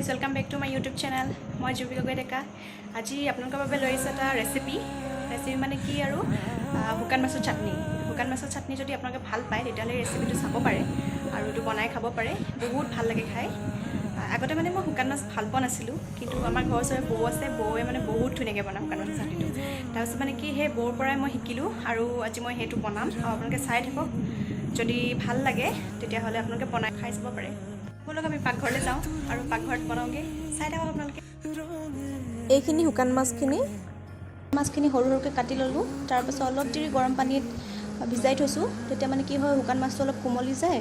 Guys welcome back to my YouTube channel. মই জুবি গগৈ ডেকা। আজি আপোনালোকৰ বাবে লৈ আহিছোঁ এটা ৰেচিপি মানে কি আৰু শুকান মাছৰ চাটনি। শুকান মাছৰ চাটনি যদি আপোনালোকে ভাল পায় তেতিয়াহ'লে ৰেচিপিটো চাব পাৰে আৰু এইটো বনাই খাব পাৰে, বহুত ভাল লাগে খাই। আগতে মানে মই শুকান মাছ ভাল পোৱা নাছিলোঁ, কিন্তু আমাৰ ঘৰৰ ওচৰৰে বৌ আছে, বৌৱে মানে বহুত ধুনীয়াকৈ বনায় শুকান মাছৰ চাটনিটো। তাৰপিছত মানে কি সেই বৌৰ পৰাই মই শিকিলোঁ আৰু আজি মই সেইটো বনাম আৰু আপোনালোকে চাই থাকক। যদি ভাল লাগে তেতিয়াহ'লে আপোনালোকে বনাই খাই চাব পাৰে। বলক আমি পাকঘৰলৈ যাওঁ আৰু পাকঘৰত বনাওঁগৈ, চাই থাকক আপোনালোকে। এইখিনি শুকান মাছখিনি সৰু সৰুকৈ কাটি ল'লোঁ। তাৰপাছত অলপ দেৰি গৰম পানীত ভিজাই থৈছোঁ, তেতিয়া মানে কি হয় শুকান মাছটো অলপ কোমলি যায়।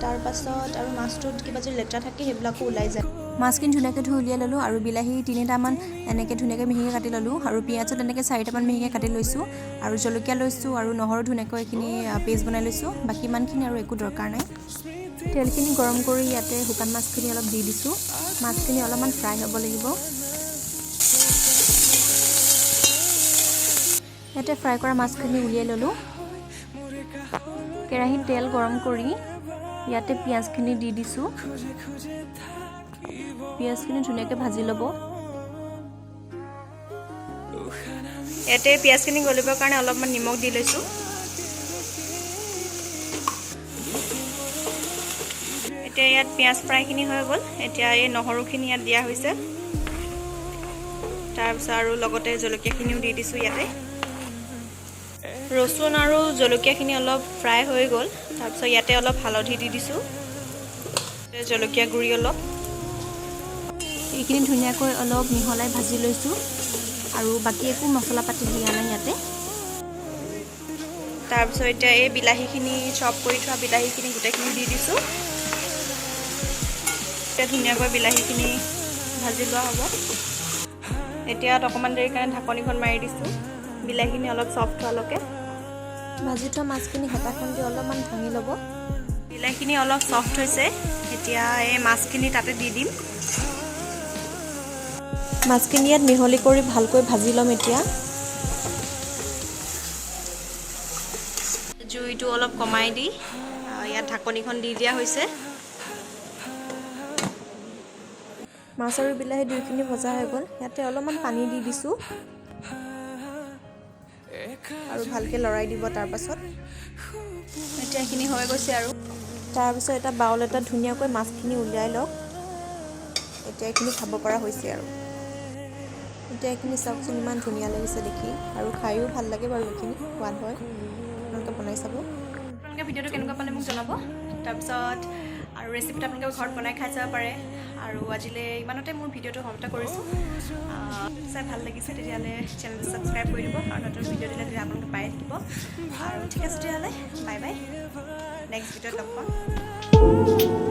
তাৰপাছত আৰু মাছটোত কিবা যদি লেতেৰা থাকে সেইবিলাকো ওলাই যায়। মাছখিনি ধুনীয়াকৈ ধুই উলিয়াই ল'লোঁ আৰু বিলাহী 3টামান এনেকৈ ধুনীয়াকৈ মিহিকৈ কাটি ল'লোঁ আৰু পিঁয়াজো তেনেকৈ 4টামান মিহিকৈ কাটি লৈছোঁ আৰু জলকীয়া লৈছোঁ আৰু নহৰু ধুনীয়াকৈ এইখিনি পেষ্ট বনাই লৈছোঁ। বাকী ইমানখিনি আৰু একো দৰকাৰ নাই। তেলখিনি গৰম কৰি ইয়াতে শুকান মাছখিনি অলপ দি দিছোঁ। মাছখিনি অলপমান ফ্ৰাই হ'ব লাগিব। ইয়াতে ফ্ৰাই কৰা মাছখিনি উলিয়াই ল'লোঁ। কেৰাহীত তেল গৰম কৰি ইয়াতে পিঁয়াজখিনি দি দিছোঁ। পিঁয়াজখিনি ধুনীয়াকৈ ভাজি ল'ব। ইয়াতে পিঁয়াজখিনি গলিবৰ কাৰণে অলপমান নিমখ দি লৈছোঁ। এতিয়া ইয়াত পিঁয়াজ ফ্ৰাইখিনি হৈ গ'ল। এতিয়া এই নহৰুখিনি ইয়াত দিয়া হৈছে। তাৰপিছত আৰু লগতে জলকীয়াখিনিও দি দিছোঁ ইয়াতে। ৰচুন আৰু জলকীয়াখিনি অলপ ফ্ৰাই হৈ গ'ল। তাৰপিছত ইয়াতে অলপ হালধি দি দিছোঁ, জলকীয়া গুড়ি অলপ। এইখিনি ধুনীয়াকৈ অলপ মিহলাই ভাজি লৈছোঁ আৰু বাকী একো মছলা পাতি দিয়া নাই ইয়াতে। তাৰপিছত এতিয়া এই বিলাহীখিনি চপ কৰি থোৱা বিলাহীখিনি গোটেইখিনি দি দিছোঁ। এতিয়া ধুনীয়াকৈ বিলাহীখিনি ভাজি লোৱা হ'ব। এতিয়া অকণমান দেৰিৰ কাৰণে ঢাকনিখন মাৰি দিছোঁ, বিলাহীখিনি অলপ চফ্ট হোৱালৈকে। ভাজি থোৱা মাছখিনি হেতাখন দি অলপমান ভাঙি ল'ব। বিলাহীখিনি অলপ চফ্ট হৈছে, এতিয়া এই মাছখিনি তাতে দি দিম। মাছখিনি ইয়াত মিহলি কৰি ভালকৈ ভাজি ল'ম। এতিয়া জুইটো অলপ কমাই দি ইয়াত ঢাকনিখন দি দিয়া হৈছে। মাছ আৰু বিলাহী দুইখিনি ভজা হৈ গ'ল। ইয়াতে অলপমান পানী দি দিছোঁ আৰু ভালকৈ লৰাই দিব। তাৰপাছত এতিয়া এইখিনি হৈ গৈছে আৰু তাৰপিছত এটা বাউল এটাত ধুনীয়াকৈ মাছখিনি উলিয়াই লওক। এতিয়া এইখিনি খাব পৰা হৈছে আৰু এতিয়া এইখিনি চাওকচোন, ইমান ধুনীয়া লাগিছে দেখি আৰু খায়ো ভাল লাগে বাৰু। এইখিনি সোৱাদ হয়, আপোনালোকে বনাই চাব। আপোনালোকে ভিডিঅ'টো কেনেকুৱা পালে মোক জনাব। তাৰপিছত আৰু ৰেচিপিটো আপোনালোকে ঘৰত বনাই খাই চাব পাৰে। আৰু আজিলৈ ইমানতে মোৰ ভিডিঅ'টো সমাপ্ত কৰিছোঁ। চাই ভাল লাগিছে তেতিয়াহ'লে চেনেলটো ছাবস্ক্ৰাইব কৰি দিব আৰু নতুন ভিডিঅ' দিলে তেতিয়া আপোনালোকে পাই থাকিব। আৰু ঠিক আছে তেতিয়াহ'লে বাই বাই, নেক্সট ভিডিঅ'ত লগ পাম।